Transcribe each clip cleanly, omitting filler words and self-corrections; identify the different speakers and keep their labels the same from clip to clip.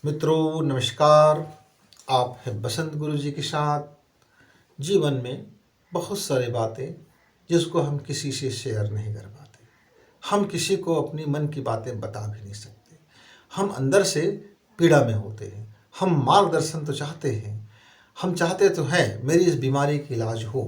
Speaker 1: मित्रों नमस्कार। आप हैं बसंत गुरु जी के साथ। जीवन में बहुत सारी बातें जिसको हम किसी से शेयर नहीं कर पाते। हम किसी को अपनी मन की बातें बता भी नहीं सकते। हम अंदर से पीड़ा में होते हैं। हम मार्गदर्शन तो चाहते हैं, हम चाहते तो हैं मेरी इस बीमारी की इलाज हो,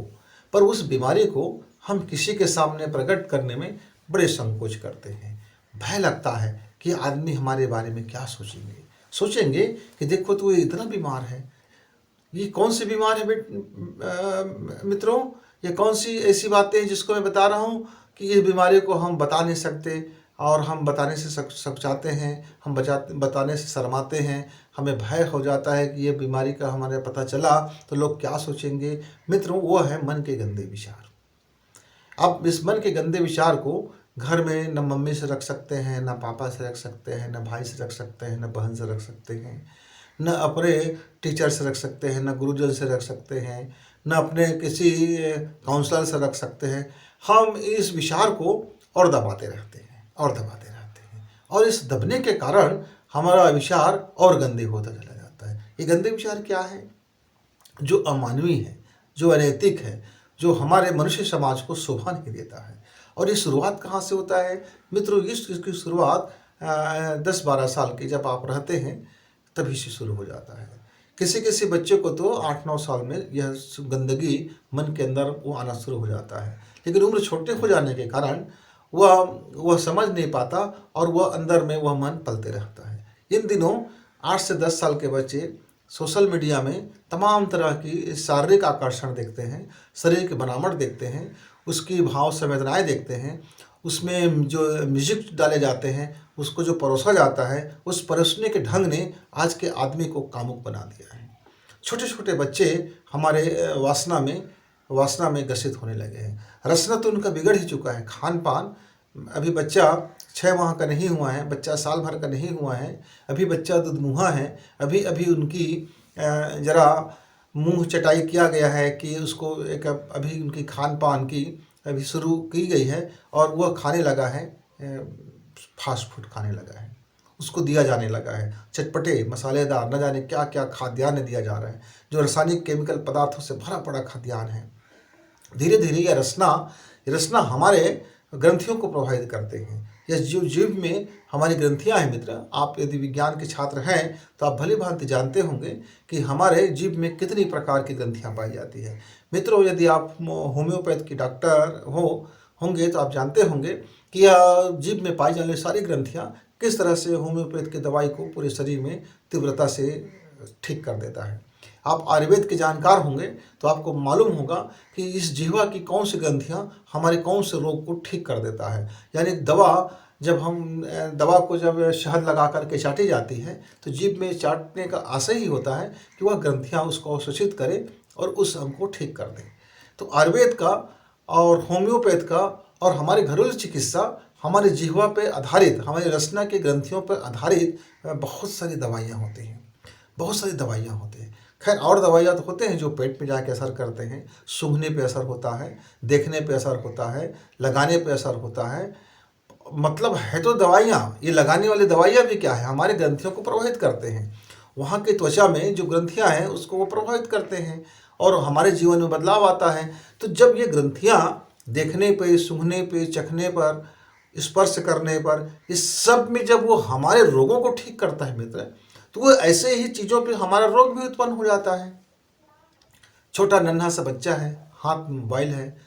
Speaker 1: पर उस बीमारी को हम किसी के सामने प्रकट करने में बड़े संकोच करते हैं। भय लगता है कि आदमी हमारे बारे में क्या सोचेंगे। सोचेंगे कि देखो तो ये इतना बीमार है। ये कौन सी बीमार है मित्रों? ये कौन सी ऐसी बातें हैं जिसको मैं बता रहा हूँ कि इस बीमारी को हम बता नहीं सकते, और हम बताने से सकचाते हैं, हम बताने से शर्माते हैं। हमें भय हो जाता है कि ये बीमारी का हमारे पता चला तो लोग क्या सोचेंगे। मित्रों, वो है मन के गंदे विचार। अब इस मन के गंदे विचार को घर में न मम्मी से रख सकते हैं, न पापा से रख सकते हैं, न भाई से रख सकते हैं, न बहन से रख सकते हैं, न अपने टीचर से रख सकते हैं, न गुरुजन से रख सकते हैं, न अपने किसी काउंसलर से रख सकते हैं। हम इस विचार को और दबाते रहते हैं और दबाते रहते हैं, और इस दबने के कारण हमारा विचार और गंदे होता चला जाता है। ये गंदे विचार क्या है? जो अमानवीय है, जो अनैतिक है, जो हमारे मनुष्य समाज को शोभा नहीं देता है। और ये शुरुआत कहाँ से होता है मित्रों? इसकी शुरुआत 10-12 साल की जब आप रहते हैं तभी से शुरू हो जाता है। किसी किसी बच्चे को तो 8-9 साल में यह गंदगी मन के अंदर वो आना शुरू हो जाता है, लेकिन उम्र छोटे हो जाने के कारण वह समझ नहीं पाता, और वह अंदर में वह मन पलते रहता है। इन दिनों 8 से 10 साल के बच्चे सोशल मीडिया में तमाम तरह की शारीरिक आकर्षण देखते हैं, शरीर की बनावट देखते हैं, उसकी भाव संवेदनाएं देखते हैं, उसमें जो म्यूजिक डाले जाते हैं, उसको जो परोसा जाता है, उस परोसने के ढंग ने आज के आदमी को कामुक बना दिया है। छोटे छोटे बच्चे हमारे वासना में ग्रसित होने लगे हैं। रसना तो उनका बिगड़ ही चुका है। खान पान, अभी बच्चा 6 माह का नहीं हुआ है, बच्चा साल भर का नहीं हुआ है, अभी बच्चा दूधमुहा है, अभी अभी उनकी ज़रा मुंह चटाई किया गया है कि उसको एक अभी उनकी खान पान की अभी शुरू की गई है, और वह खाने लगा है, फास्ट फूड खाने लगा है, उसको दिया जाने लगा है चटपटे मसालेदार न जाने क्या क्या खाद्यान्न दिया जा रहा है, जो रासायनिक केमिकल पदार्थों से भरा पड़ा खाद्यान्न है। धीरे धीरे यह रचना हमारे ग्रंथियों को प्रभावित करते हैं। यह जीव में हमारी ग्रंथियां हैं मित्र। आप यदि विज्ञान के छात्र हैं तो आप भली भांति जानते होंगे कि हमारे जीव में कितनी प्रकार की ग्रंथियां पाई जाती है। मित्रों, यदि आप होम्योपैथ की डॉक्टर होंगे तो आप जानते होंगे कि यह जीव में पाई जाने वाली सारी ग्रंथियां किस तरह से होम्योपैथ की दवाई को पूरे शरीर में तीव्रता से ठीक कर देता है। आप आयुर्वेद के जानकार होंगे तो आपको मालूम होगा कि इस जिह्वा की कौन सी ग्रंथियां हमारे कौन से रोग को ठीक कर देता है। यानी दवा को जब शहद लगा करके चाटी जाती है तो जीभ में चाटने का आशय ही होता है कि वह ग्रंथियां उसको अवशोषित करे और उस अंग को ठीक कर दे। तो आयुर्वेद का और होम्योपैथ का और हमारी घरेलू चिकित्सा हमारी जिह्वा पे आधारित, हमारी रचना की ग्रंथियों पर आधारित बहुत सारी दवाइयाँ होती हैं, बहुत सारी दवाइयाँ होती हैं। खैर, और दवाइयाँ तो होते हैं जो पेट में जाके असर करते हैं, सूंघने पे असर होता है, देखने पे असर होता है, लगाने पे असर होता है। मतलब है तो दवाइयाँ, ये लगाने वाली दवाइयाँ भी क्या है, हमारे ग्रंथियों को प्रभावित करते हैं। वहाँ की त्वचा में जो ग्रंथियाँ हैं उसको वो प्रभावित करते हैं और हमारे जीवन में बदलाव आता है। तो जब ये ग्रंथियाँ देखने पे, सूंघने पे, चखने पर, स्पर्श करने पर, इस सब में जब वो हमारे रोगों को ठीक करता है मित्र, तो वो ऐसे ही चीज़ों पे हमारा रोग भी उत्पन्न हो जाता है। छोटा नन्हा सा बच्चा है, हाथ में मोबाइल है,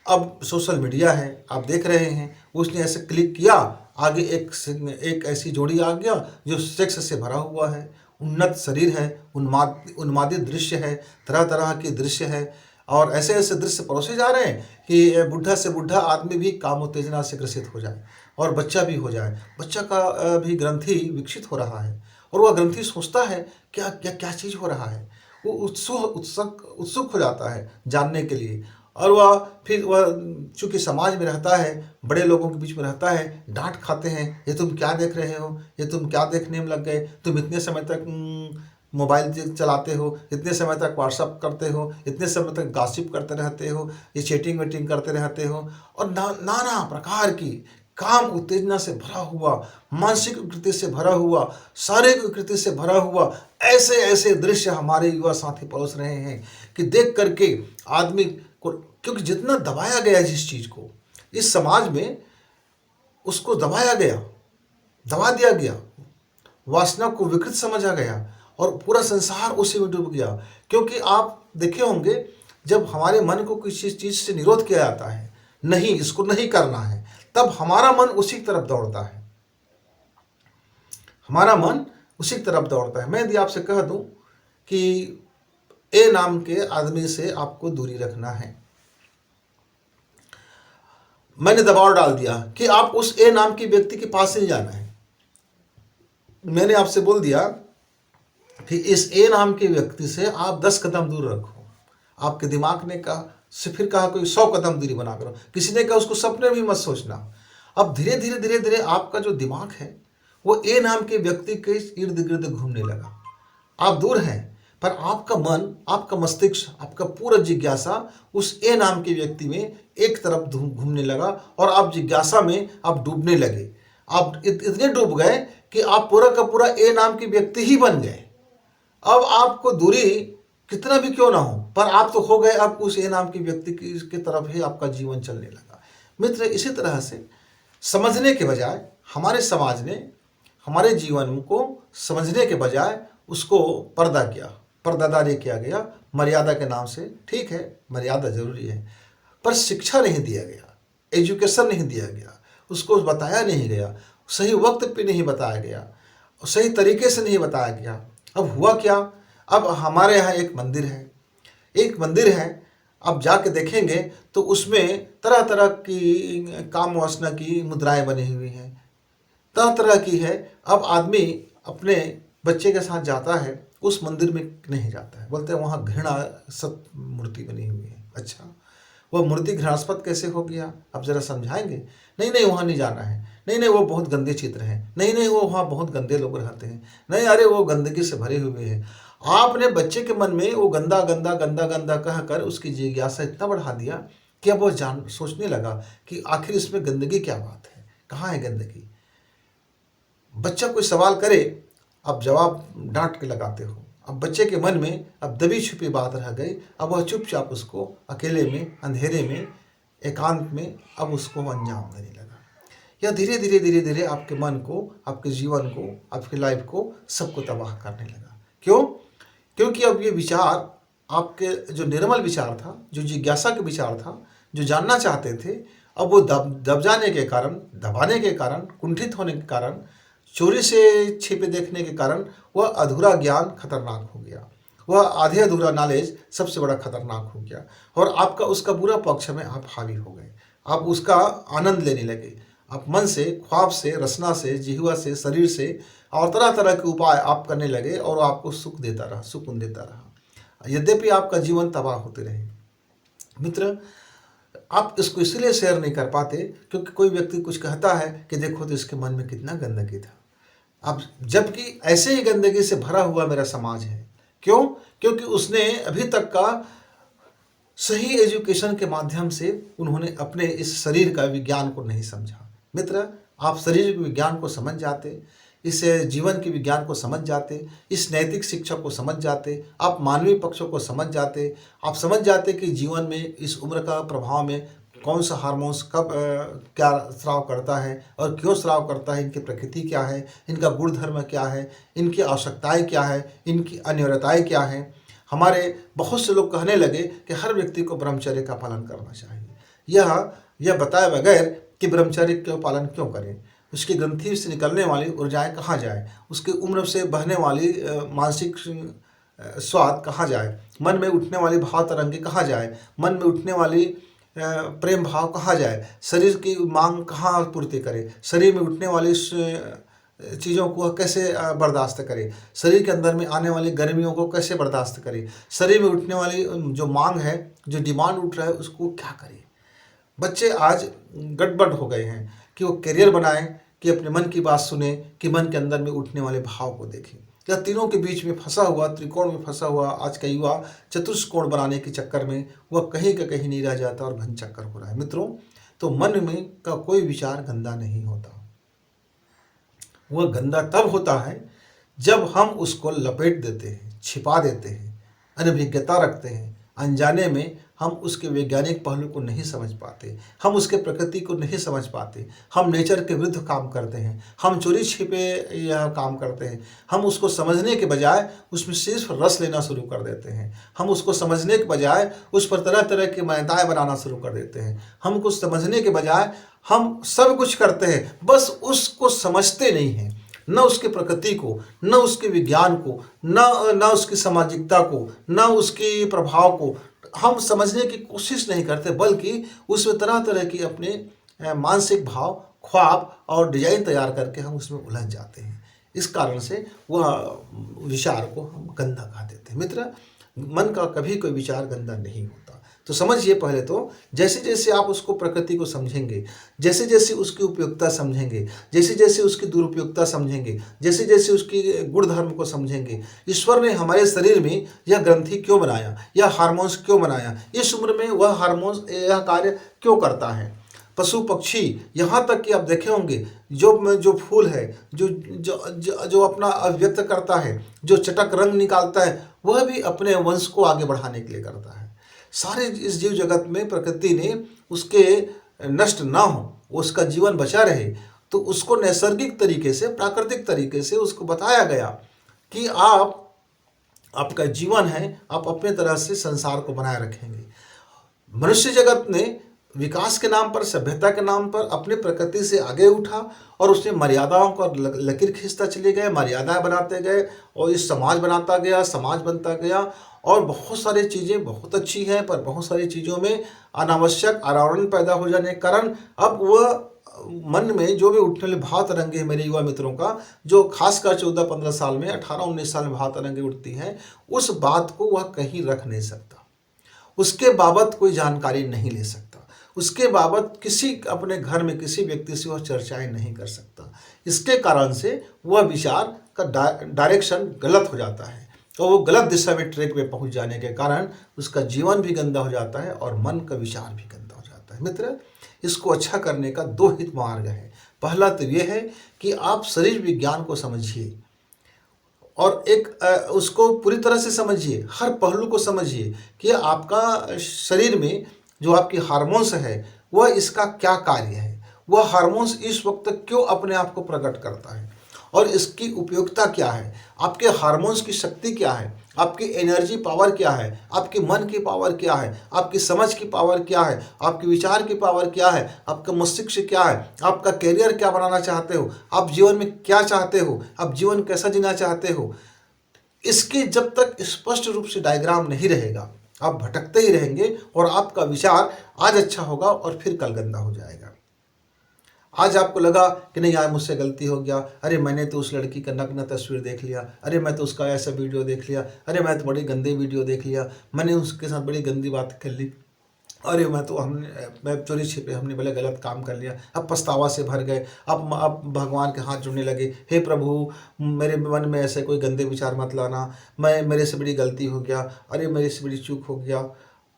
Speaker 1: अब सोशल मीडिया है, आप देख रहे हैं, उसने ऐसे क्लिक किया, आगे एक ऐसी जोड़ी आ गया जो सेक्स से भरा हुआ है, उन्नत शरीर है, उन्मादित दृश्य है, तरह तरह के दृश्य है, और ऐसे ऐसे दृश्य परोसे जा रहे हैं कि बुढ़ा से बुढ़ा आदमी भी काम उत्तेजना से ग्रसित हो जाए और बच्चा भी हो जाए। बच्चा का भी ग्रंथि विकसित हो रहा है, और वह ग्रंथि सोचता है क्या क्या क्या चीज़ हो रहा है। वो उत्सुक हो जाता है जानने के लिए, और वह चूँकि समाज में रहता है, बड़े लोगों के बीच में रहता है, डांट खाते हैं, ये तुम क्या देख रहे हो, ये तुम क्या देखने में लग गए, तुम इतने समय तक मोबाइल चलाते हो, इतने समय तक व्हाट्सअप करते हो, इतने समय तक गॉसिप करते रहते हो, ये चैटिंग वेटिंग करते रहते हो, और नाना प्रकार की काम उत्तेजना से भरा हुआ, मानसिक विकृति से भरा हुआ, शारीरिक विकृति से भरा हुआ ऐसे ऐसे दृश्य हमारे युवा साथी परोस रहे हैं कि देख करके आदमी को, क्योंकि जितना दबाया गया जिस चीज़ को इस समाज में, उसको दबाया गया, दबा दिया गया, वासना को विकृत समझा गया और पूरा संसार उसी में डूब गया। क्योंकि आप देखे होंगे, जब हमारे मन को किसी चीज़ से निरोध किया जाता है, नहीं इसको नहीं करना है, तब हमारा मन उसी की तरफ दौड़ता है, हमारा मन उसी की तरफ दौड़ता है। मैं यदि आपसे कह दूं कि ए नाम के आदमी से आपको दूरी रखना है, मैंने दबाव डाल दिया कि आप उस ए नाम के व्यक्ति के पास नहीं जाना है, मैंने आपसे बोल दिया कि इस ए नाम के व्यक्ति से आप 10 कदम दूर रखो, आपके दिमाग ने कहा से फिर कहा कोई 100 कदम दूरी बना करो, किसी ने कहा उसको सपने भी मत सोचना। अब धीरे धीरे धीरे धीरे आपका जो दिमाग है वो ए नाम के व्यक्ति के इर्द गिर्द घूमने लगा। आप दूर हैं पर आपका मन, आपका मस्तिष्क, आपका पूरा जिज्ञासा उस ए नाम के व्यक्ति में एक तरफ घूमने लगा और आप जिज्ञासा में आप डूबने लगे। आप इतने डूब गए कि आप पूरा का पूरा ए नाम के व्यक्ति ही बन गए। अब आपको दूरी कितना भी क्यों ना हो, पर आप तो हो गए, अब उस ए नाम के व्यक्ति की तरफ ही आपका जीवन चलने लगा। मित्र, इसी तरह से समझने के बजाय हमारे समाज ने हमारे जीवन को समझने के बजाय उसको पर्दा किया, पर्दादारी किया गया मर्यादा के नाम से। ठीक है, मर्यादा जरूरी है, पर शिक्षा नहीं दिया गया, एजुकेशन नहीं दिया गया, उसको बताया नहीं गया, सही वक्त पे नहीं बताया गया, सही तरीके से नहीं बताया गया। अब हुआ क्या, अब हमारे यहाँ एक मंदिर है, अब जाके देखेंगे तो उसमें तरह तरह की काम वासना की मुद्राएं बनी हुई हैं, तरह तरह की है। अब आदमी अपने बच्चे के साथ जाता है, उस मंदिर में नहीं जाता है, बोलते हैं वहाँ घृणास्पद मूर्ति बनी हुई है। अच्छा, वह मूर्ति घृणास्पद कैसे हो गया, आप जरा समझाएंगे? नहीं वहाँ नहीं जाना है, नहीं वो बहुत गंदे चित्र हैं, नहीं वो वहाँ बहुत गंदे लोग रहते हैं, नहीं अरे वो गंदगी से भरे हुए हैं। आपने बच्चे के मन में वो गंदा गंदा गंदा गंदा कहकर उसकी जिज्ञासा इतना बढ़ा दिया कि अब वो सोचने लगा कि आखिर इसमें गंदगी क्या बात है, कहाँ है गंदगी। बच्चा कोई सवाल करे, अब जवाब डांट के लगाते हो। अब बच्चे के मन में अब दबी छुपी बात रह गई, अब वह चुपचाप उसको अकेले में, अंधेरे में, एकांत में अब उसको अंजाम देने लगा। यह धीरे धीरे धीरे धीरे आपके मन को, आपके जीवन को, आपकी लाइफ को, सबको तबाह करने लगा। क्यों? क्योंकि अब ये विचार, आपके जो निर्मल विचार था, जो जिज्ञासा के विचार था, जो जानना चाहते थे, अब वो दब जाने के कारण, दबाने के कारण, कुंठित होने के कारण, चोरी से छिपे देखने के कारण वह अधूरा ज्ञान खतरनाक हो गया, वह आधे अधूरा नॉलेज सबसे बड़ा खतरनाक हो गया और आपका उसका बुरा पक्ष में आप हावी हो गए। आप उसका आनंद लेने लगे, आप मन से, ख्वाब से, रसना से, जिह्वा से, शरीर से और तरह तरह के उपाय आप करने लगे और आपको सुख देता रहा, सुकून देता रहा, यद्यपि आपका जीवन तबाह होते रहे। मित्र, आप इसको इसलिए शेयर नहीं कर पाते क्योंकि कोई व्यक्ति कुछ कहता है कि देखो तो इसके मन में कितना गंदगी था। अब जबकि ऐसे ही गंदगी से भरा हुआ मेरा समाज है। क्यों? क्योंकि उसने अभी तक का सही एजुकेशन के माध्यम से उन्होंने अपने इस शरीर का विज्ञान को नहीं समझा। मित्र, आप शरीर के विज्ञान को समझ जाते, इस जीवन के विज्ञान को समझ जाते, इस नैतिक शिक्षा को समझ जाते, आप मानवीय पक्षों को समझ जाते, आप समझ जाते कि जीवन में इस उम्र का प्रभाव में कौन सा हार्मोन्स कब क्या स्राव करता है और क्यों स्राव करता है, इनकी प्रकृति क्या है, इनका गुणधर्म क्या है, इनकी आवश्यकताएं क्या है, इनकी अनिवार्यताएं क्या है। हमारे बहुत से लोग कहने लगे कि हर व्यक्ति को ब्रह्मचर्य का पालन करना चाहिए। यह बताए बगैर कि ब्रह्मचर्य का पालन क्यों करें, उसकी ग्रंथि से निकलने वाली ऊर्जाएं कहाँ जाए, उसकी उम्र से बहने वाली मानसिक स्वाद कहाँ जाए, मन में उठने वाली भाव तरंगे कहाँ जाए, मन में उठने वाली प्रेम भाव कहाँ जाए, शरीर की मांग कहाँ पूर्ति करे, शरीर में उठने वाली चीज़ों को कैसे बर्दाश्त करे, शरीर के अंदर में आने वाली गर्मियों को कैसे बर्दाश्त करे, शरीर में उठने वाली जो मांग है, जो डिमांड उठ रहा है, उसको क्या करे। बच्चे आज गड़बड़ हो गए हैं कि वो करियर बनाएं, कि अपने मन की बात सुने, कि मन के अंदर में उठने वाले भाव को देखें। या तीनों के बीच में फंसा हुआ, त्रिकोण में फंसा हुआ आज का युवा चतुष्कोण बनाने के चक्कर में वह कहीं का कहीं नहीं रह जाता और भन चक्कर हो रहा है। मित्रों, तो मन में का कोई विचार गंदा नहीं होता। वह गंदा तब होता है जब हम उसको लपेट देते हैं, छिपा देते हैं, अनभिज्ञता रखते हैं, अनजाने में हम उसके वैज्ञानिक पहलू को नहीं समझ पाते, हम उसके प्रकृति को नहीं समझ पाते, हम नेचर के विरुद्ध काम करते हैं, हम चोरी छिपे यह काम करते हैं, हम उसको समझने के बजाय उसमें सिर्फ रस लेना शुरू कर देते हैं, हम उसको समझने के बजाय उस पर तरह तरह की मान्यताएं बनाना शुरू कर देते हैं, हम कुछ समझने के बजाय हम सब कुछ करते हैं, बस उसको समझते नहीं हैं, न उसकी प्रकृति को, न उसके विज्ञान को, न उसकी सामाजिकता को, न उसके प्रभाव को हम समझने की कोशिश नहीं करते, बल्कि उसमें तरह तरह की अपने मानसिक भाव, ख्वाब और डिजाइन तैयार करके हम उसमें उलझ जाते हैं। इस कारण से वह विचार को हम गंदा कहा देते हैं। मित्र, मन का कभी कोई विचार गंदा नहीं होता। तो समझिए, पहले तो जैसे जैसे आप उसको प्रकृति को समझेंगे, जैसे जैसे उसकी उपयोगिता समझेंगे, जैसे जैसे उसकी दुरुपयोगिता समझेंगे, जैसे जैसे उसकी गुण धर्म को समझेंगे, ईश्वर ने हमारे शरीर में यह ग्रंथि क्यों बनाया, यह हार्मोन्स क्यों बनाया, इस उम्र में वह हार्मोन्स यह कार्य क्यों करता है। पशु पक्षी, यहाँ तक कि आप देखे होंगे जो फूल है, जो जो जो जो अपना अभिव्यक्त करता है, जो चटक रंग निकालता है, वह भी अपने वंश को आगे बढ़ाने के लिए करता है। सारे इस जीव जगत में प्रकृति ने उसके नष्ट ना हो, उसका जीवन बचा रहे, तो उसको नैसर्गिक तरीके से, प्राकृतिक तरीके से उसको बताया गया कि आपका जीवन है, आप अपने तरह से संसार को बनाए रखेंगे। मनुष्य जगत ने विकास के नाम पर, सभ्यता के नाम पर अपनी प्रकृति से आगे उठा और उसने मर्यादाओं का लकीर खींचता चले गए, मर्यादाएं बनाते गए और इस समाज बनाता गया, समाज बनता गया। और बहुत सारी चीज़ें बहुत अच्छी हैं, पर बहुत सारी चीज़ों में अनावश्यक आवरण पैदा हो जाने के कारण अब वह मन में जो भी उठने वाले भाव तरंगे हैं मेरे युवा मित्रों का, जो खासकर 14-15 साल में, 18-19 साल में भाव तरंगे उठती हैं, उस बात को वह कहीं रख नहीं सकता, उसके बाबत कोई जानकारी नहीं ले सकता, उसके बाबत किसी अपने घर में किसी व्यक्ति से वह चर्चाएं नहीं कर सकता। इसके कारण से वह विचार का डायरेक्शन गलत हो जाता है, तो वो गलत दिशा में ट्रैक पे पहुंच जाने के कारण उसका जीवन भी गंदा हो जाता है और मन का विचार भी गंदा हो जाता है। मित्र, इसको अच्छा करने का 2 हित मार्ग है। पहला तो ये है कि आप शरीर विज्ञान को समझिए और उसको पूरी तरह से समझिए, हर पहलू को समझिए कि आपका शरीर में जो आपकी हार्मोन्स है वह इसका क्या कार्य है, वह हार्मोन्स इस वक्त क्यों अपने आप को प्रकट करता है और इसकी उपयोगिता क्या है, आपके हार्मोन्स की शक्ति क्या है, आपकी एनर्जी पावर क्या है, आपके मन की पावर क्या है, आपकी समझ की पावर क्या है, आपके विचार की पावर क्या है, आपका मस्तिष्क क्या है, आपका कैरियर क्या बनाना चाहते हो, आप जीवन में क्या चाहते हो, आप जीवन कैसा जीना चाहते हो। इसकी जब तक स्पष्ट रूप से डायग्राम नहीं रहेगा, आप भटकते ही रहेंगे और आपका विचार आज अच्छा होगा और फिर कल गंदा हो जाएगा। आज आपको लगा कि नहीं यार मुझसे गलती हो गया, अरे मैंने तो उस लड़की का नग्न तस्वीर देख लिया, अरे मैं तो उसका ऐसा वीडियो देख लिया, अरे मैं तो बड़ी गंदी वीडियो देख लिया, मैंने उसके साथ बड़ी गंदी बात कर ली, अरे मैं चोरी छिपे हमने बड़े गलत काम कर लिया। अब पछतावा से भर गए, अब भगवान के हाथ जुड़ने लगे, हे प्रभु मेरे मन में ऐसे कोई गंदे विचार मत लाना, मेरे से बड़ी गलती हो गया, अरे मेरे से बड़ी चूक हो गया।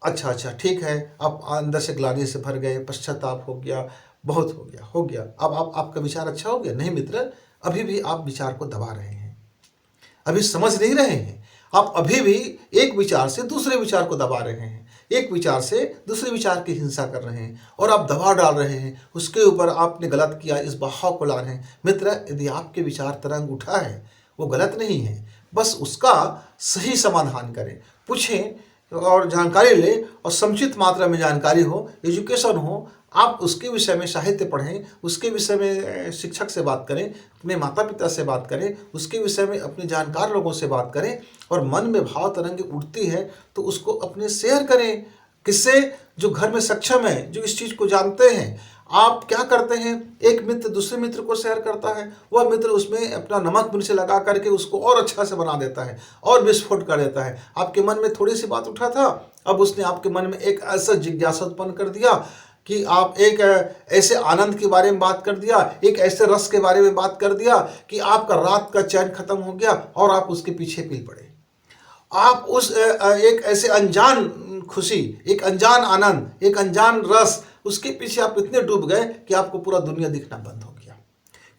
Speaker 1: अच्छा ठीक है, अब अंदर से ग्लानि से भर गए, पश्चाताप हो गया, बहुत हो गया। अब आपका विचार अच्छा हो गया? नहीं मित्र, अभी भी आप विचार को दबा रहे हैं, अभी समझ नहीं रहे हैं। आप अभी भी एक विचार से दूसरे विचार को दबा रहे हैं, एक विचार से दूसरे विचार की हिंसा कर रहे हैं और आप दबाव डाल रहे हैं, उसके ऊपर आपने गलत किया इस बहाव को ला रहे हैं। मित्र, यदि आपके विचार तरंग उठा है वो गलत नहीं है, बस उसका सही समाधान करें, पूछें और जानकारी लें और समुचित मात्रा में जानकारी हो, एजुकेशन हो, आप उसके विषय में साहित्य पढ़ें, उसके विषय में शिक्षक से बात करें, अपने माता पिता से बात करें, उसके विषय में अपने जानकार लोगों से बात करें और मन में भाव तरंगे उठती है तो उसको अपने शेयर करें। किससे? जो घर में सक्षम है, जो इस चीज़ को जानते हैं। आप क्या करते हैं, एक मित्र दूसरे मित्र को शेयर करता है, वह मित्र उसमें अपना नमक मिर्च लगा करके उसको और अच्छा से बना देता है और विस्फोट कर देता है। आपके मन में थोड़ी सी बात उठा था, अब उसने आपके मन में एक ऐसा जिज्ञासा उत्पन्न कर दिया कि आप एक ऐसे आनंद के बारे में बात कर दिया, एक ऐसे रस के बारे में बात कर दिया कि आपका रात का चैन खत्म हो गया और आप उसके पीछे पील पड़े। आप उस एक ऐसे अनजान खुशी, एक अनजान आनंद, एक अनजान रस उसके पीछे आप इतने डूब गए कि आपको पूरा दुनिया दिखना बंद हो गया,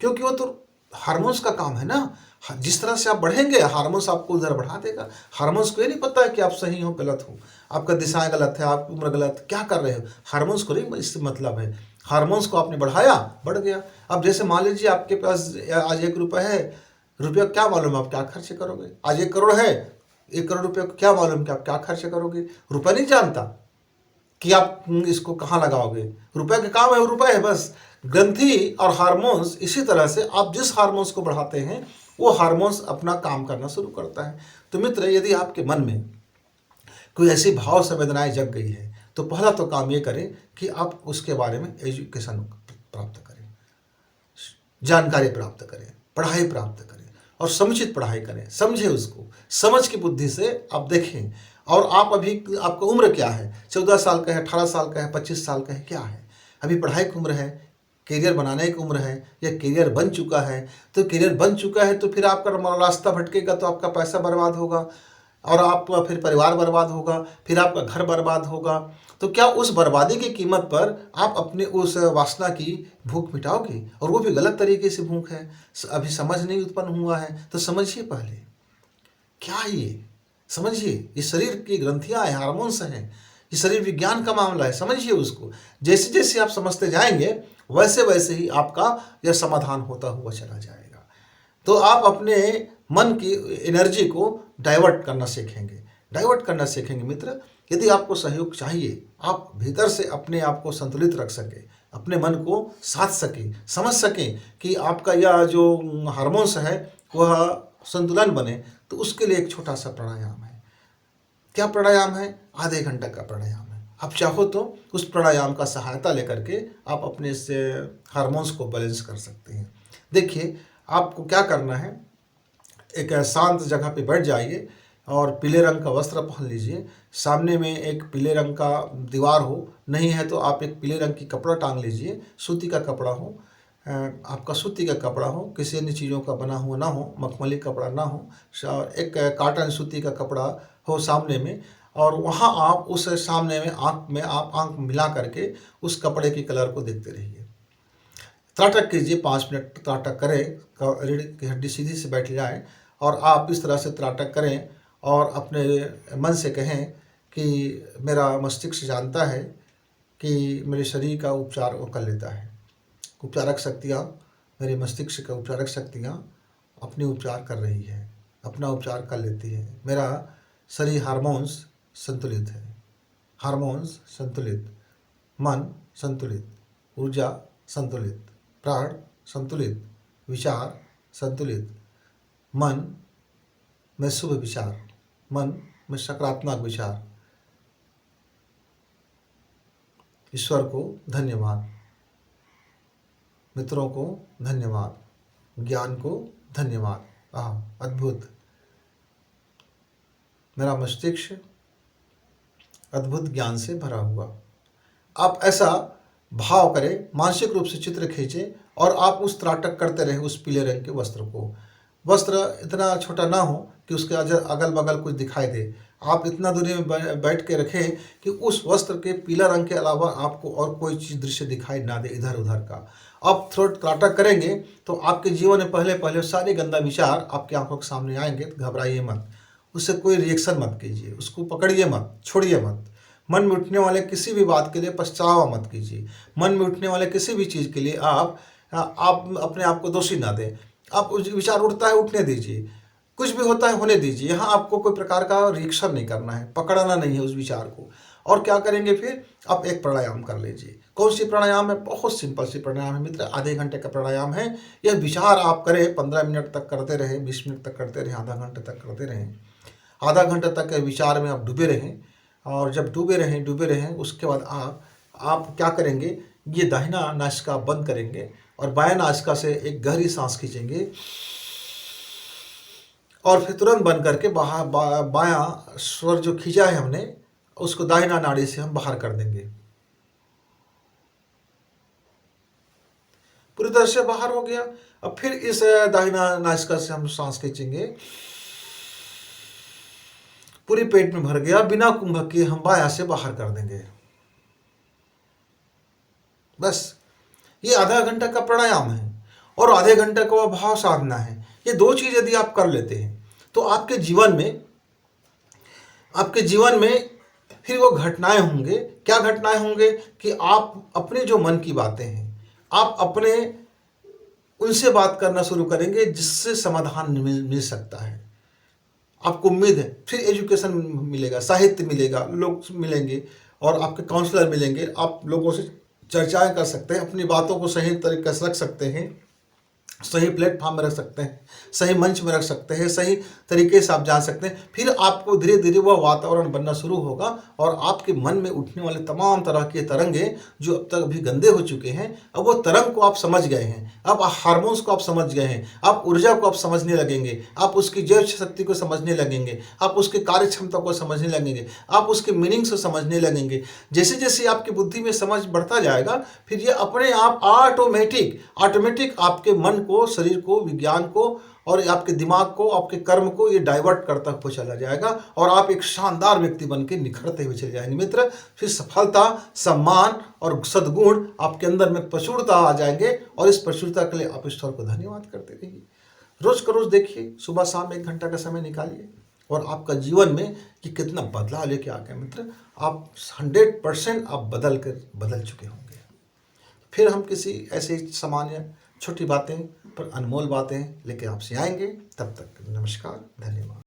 Speaker 1: क्योंकि वो तो हार्मोन्स का काम है ना। जिस तरह से आप बढ़ेंगे हार्मोन्स आपको उधर बढ़ा देगा। हार्मोन्स को ये नहीं पता है कि आप सही हो गलत हो, आपका दिशाएं गलत है, आपकी उम्र गलत, क्या कर रहे हो, हार्मोन्स को नहीं इससे मतलब है। हार्मोन्स को आपने बढ़ाया, बढ़ गया। अब जैसे मान लीजिए आपके पास आज 1 रुपये है, रुपया क्या मालूम आप क्या खर्च करोगे। आज 1 करोड़ है, 1 करोड़ रुपये को क्या मालूम कि आप क्या खर्च करोगे। रुपया नहीं जानता कि आप इसको कहाँ लगाओगे। रुपए का काम है, वो रुपए है बस। ग्रंथि और हार्मोन्स इसी तरह से आप जिस हार्मोन्स को बढ़ाते हैं वो हार्मोन्स अपना काम करना शुरू करता है। तो मित्र, यदि आपके मन में कोई ऐसी भाव संवेदनाएं जग गई है तो पहला तो काम ये करें कि आप उसके बारे में एजुकेशन प्राप्त करें, जानकारी प्राप्त करें, पढ़ाई प्राप्त करें और समुचित पढ़ाई करें। समझें उसको, समझ की बुद्धि से आप देखें। और आप अभी, आपका उम्र क्या है, 14 साल का है, 18 साल का है, 25 साल का है, क्या है। अभी पढ़ाई की उम्र है, करियर बनाने की उम्र है, या करियर बन चुका है। तो करियर बन चुका है तो फिर आपका रास्ता भटकेगा तो आपका पैसा बर्बाद होगा और आपका फिर परिवार बर्बाद होगा, फिर आपका घर बर्बाद होगा। तो क्या उस बर्बादी की कीमत पर आप अपने उस वासना की भूख मिटाओगे, और वो भी गलत तरीके से भूख है, अभी समझ नहीं उत्पन्न हुआ है। तो समझिए पहले क्या है ये, समझिए। ये शरीर की ग्रंथियां हैं, हार्मोन्स हैं, ये शरीर विज्ञान का मामला है, समझिए उसको। जैसे जैसे आप समझते जाएंगे वैसे वैसे ही आपका यह समाधान होता हुआ चला जाएगा। तो आप अपने मन की एनर्जी को डाइवर्ट करना सीखेंगे, डाइवर्ट करना सीखेंगे मित्र। यदि आपको सहयोग चाहिए, आप भीतर से अपने आप को संतुलित रख सके, अपने मन को साध सके, समझ सकें कि आपका यह जो हार्मोन्स है वह संतुलन बने, तो उसके लिए एक छोटा सा प्राणायाम है। क्या प्राणायाम है? आधे घंटे का प्राणायाम है। आप चाहो तो उस प्राणायाम का सहायता लेकर के आप अपने से हार्मोन्स को बैलेंस कर सकते हैं। देखिए, आपको क्या करना है, एक शांत जगह पे बैठ जाइए और पीले रंग का वस्त्र पहन लीजिए। सामने में एक पीले रंग का दीवार हो, नहीं है तो आप एक पीले रंग की कपड़ा टांग लीजिए, सूती का कपड़ा हो, आपका सूती का कपड़ा हो, किसी अन्य चीज़ों का बना हुआ ना हो, मखमली कपड़ा ना हो, एक काटन सूती का कपड़ा हो सामने में। और वहाँ आप उस सामने में आप आंख मिला करके उस कपड़े की कलर को देखते रहिए। त्राटक कीजिए, 5 मिनट त्राटक करें, रीढ़ की हड्डी सीधी से बैठ जाए और आप इस तरह से त्राटक करें और अपने मन से कहें कि मेरा मस्तिष्क जानता है कि मेरे शरीर का उपचार वो कर लेता है। उपचारक शक्तियाँ, मेरे मस्तिष्क का उपचारक शक्तियाँ अपनी उपचार कर रही है, अपना उपचार कर लेती है। मेरा शरीर हार्मोन्स संतुलित है, हार्मोन्स संतुलित, मन संतुलित, ऊर्जा संतुलित, प्राण संतुलित, विचार संतुलित, मन में शुभ विचार, मन में सकारात्मक विचार। ईश्वर को धन्यवाद, मित्रों को धन्यवाद, ज्ञान को धन्यवाद। अद्भुत, मेरा मस्तिष्क अद्भुत ज्ञान से भरा हुआ। आप ऐसा भाव करें, मानसिक रूप से चित्र खींचें और आप उस त्राटक करते रहें उस पीले रंग के वस्त्र को। वस्त्र इतना छोटा ना हो कि उसके अगल बगल कुछ दिखाई दे। आप इतना दूरी में बैठ के रखें कि उस वस्त्र के पीला रंग के अलावा आपको और कोई चीज़ दृश्य दिखाई ना दे इधर उधर का। आप थोड़ा त्राटक करेंगे तो आपके जीवन में पहले पहले सारे गंदा विचार आपकी आंखों के सामने आएंगे। तो घबराइए मत, उससे कोई रिएक्शन मत कीजिए, उसको पकड़िए मत, छोड़िए मत। मन में उठने वाले किसी भी बात के लिए पछतावा मत कीजिए। मन में उठने वाले किसी भी चीज़ के लिए आप अपने आप को दोषी ना दें। आप विचार उठता है, उठने दीजिए, कुछ भी होता है होने दीजिए। यहाँ आपको कोई प्रकार का रिएक्शन नहीं करना है, पकड़ना नहीं है उस विचार को। और क्या करेंगे फिर, आप एक प्राणायाम कर लीजिए। कौन सी प्राणायाम है? बहुत सिंपल सी प्राणायाम है मित्र, आधे घंटे का प्राणायाम है। यह विचार आप करें, 15 मिनट तक करते रहें, 20 मिनट तक करते रहें, आधा घंटे तक करते रहें। आधा घंटे तक के विचार में आप डूबे रहें। और जब डूबे रहें उसके बाद आप क्या करेंगे, ये दाहिना नासिका बंद करेंगे और बायां नासिका से एक गहरी सांस खींचेंगे और फिर तुरंत बंद करके बायां स्वर जो खींचा है हमने उसको दाहिना नाड़ी से हम बाहर कर देंगे। पूरी तरह से बाहर हो गया। अब फिर इस दाहिना नासिका से हम सांस खींचेंगे, पूरी पेट में भर गया, बिना कुंभक के हम बायां से बाहर कर देंगे। बस ये आधा घंटा का प्राणायाम है और आधे घंटे का भाव साधना है। ये दो चीज़ यदि आप कर लेते हैं तो आपके जीवन में फिर वो घटनाएं होंगे। क्या घटनाएं होंगे कि आप अपने जो मन की बातें हैं, आप अपने उनसे बात करना शुरू करेंगे जिससे समाधान मिल सकता है। आपको उम्मीद है फिर एजुकेशन मिलेगा, साहित्य मिलेगा, लोग मिलेंगे और आपके काउंसलर मिलेंगे। आप लोगों से चर्चाएं कर सकते हैं, अपनी बातों को सही तरीके से रख सकते हैं, सही प्लेटफॉर्म में रख सकते हैं, सही मंच में रख सकते हैं, सही तरीके से आप जान सकते हैं। फिर आपको धीरे धीरे वह वातावरण बनना शुरू होगा और आपके मन में उठने वाले तमाम तरह के तरंगे जो अब तक अभी गंदे हो चुके हैं, अब वो तरंग को आप समझ गए हैं, अब हार्मोन्स को आप समझ गए हैं, आप ऊर्जा को आप समझने लगेंगे, आप उसकी जैव शक्ति को समझने लगेंगे, आप उसकी कार्य क्षमता को समझने लगेंगे, आप उसके मीनिंग्स को समझने लगेंगे। जैसे जैसे आपकी बुद्धि में समझ बढ़ता जाएगा, फिर ये अपने आप ऑटोमेटिक आपके मन को, शरीर को, विज्ञान को और आपके दिमाग को, आपके कर्म को ये डाइवर्ट करता हुआ चला जाएगा और आप एक शानदार व्यक्ति बन के निखरते हुए चले जाएंगे मित्र। फिर सफलता, सम्मान और सद्गुण आपके अंदर में प्रचुरता आ जाएंगे और इस प्रचुरता के लिए आप ईश्वर को धन्यवाद करते रहिए। रोज का रोज देखिए, सुबह शाम 1 घंटा का समय निकालिए और आपका जीवन में कि कितना बदलाव लेके आ गया मित्र। आप 100% आप बदल चुके होंगे। फिर हम किसी ऐसे सामान्य छोटी बातें पर अनमोल बातें लेके आपसे आएंगे। तब तक नमस्कार, धन्यवाद।